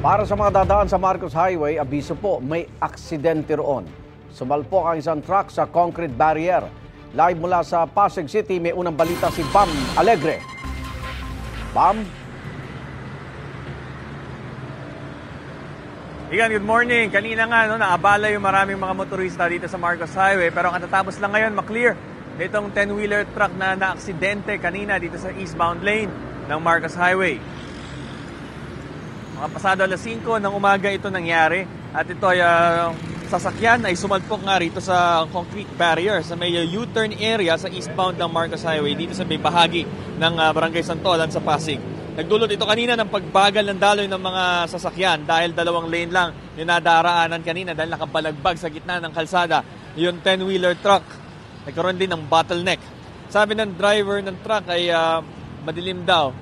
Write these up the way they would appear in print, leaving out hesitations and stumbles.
Para sa mga dadaan sa Marcos Highway, abiso po, may aksidente roon. Sumalpok ang isang truck sa concrete barrier. Live mula sa Pasig City, may unang balita si Bam Alegre. Bam? Igan, good morning. Kanina nga, naabala yung maraming mga motorista dito sa Marcos Highway. Pero katatapos lang ngayon, maklear itong 10-wheeler truck na naaksidente kanina dito sa eastbound lane ng Marcos Highway. Mga pasado alas 5 ng umaga ito nangyari. At ito ay sasakyan ay sumalpok nga rito sa concrete barrier sa may U-turn area sa eastbound ng Marcos Highway dito sa may bahagi ng Barangay Santolan sa Pasig. Nagdulot ito kanina ng pagbagal ng daloy ng mga sasakyan dahil dalawang lane lang yung nadaraanan kanina dahil nakabalagbag sa gitna ng kalsada yung 10-wheeler truck. Nagkaroon din ng bottleneck. Sabi ng driver ng truck ay madilim daw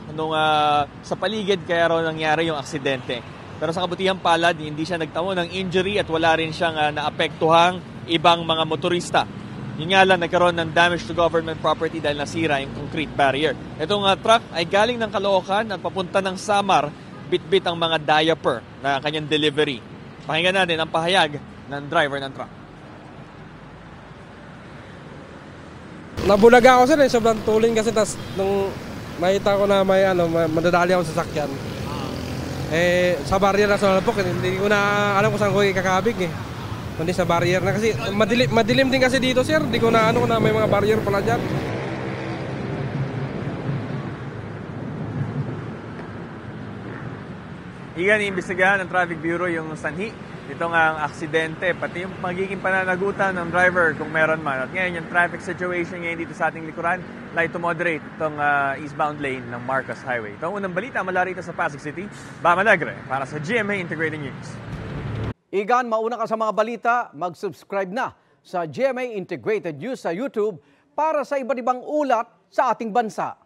sa paligid kaya raw nangyari yung aksidente. Pero sa kabutihang palad, hindi siya nagtamo ng injury at wala rin siyang naapektuhang ibang mga motorista. Yun nga lang, nagkaroon ng damage to government property dahil nasira yung concrete barrier. Itong truck ay galing ng Caloocan at papunta ng Samar, bit-bit ang mga diaper na kanyang delivery. Pakinggan natin ang pahayag ng driver ng truck. Nabulaga ako sir, sobrang tuling kasi tas nung nakita ko na may madadali ako sa sakyan. Sa barrier na sumalpok, hindi ko na alam kung saan ko ikakabig eh. Kundi sa barrier na kasi madilim din kasi dito sir, hindi ko na na may mga barrier pala dyan. Iyan, iimbestigahan ng Traffic Bureau yung sanhi. Ito nga ang aksidente, pati yung magiging pananagutan ng driver kung meron man. At ngayon, yung traffic situation ngayon dito sa ating likuran, light to moderate itong eastbound lane ng Marcos Highway. Ito ang unang balita mula rito sa Pasig City. Bam Alegre para sa GMA Integrated News. Igan, mauna ka sa mga balita, mag-subscribe na sa GMA Integrated News sa YouTube para sa iba't ibang ulat sa ating bansa.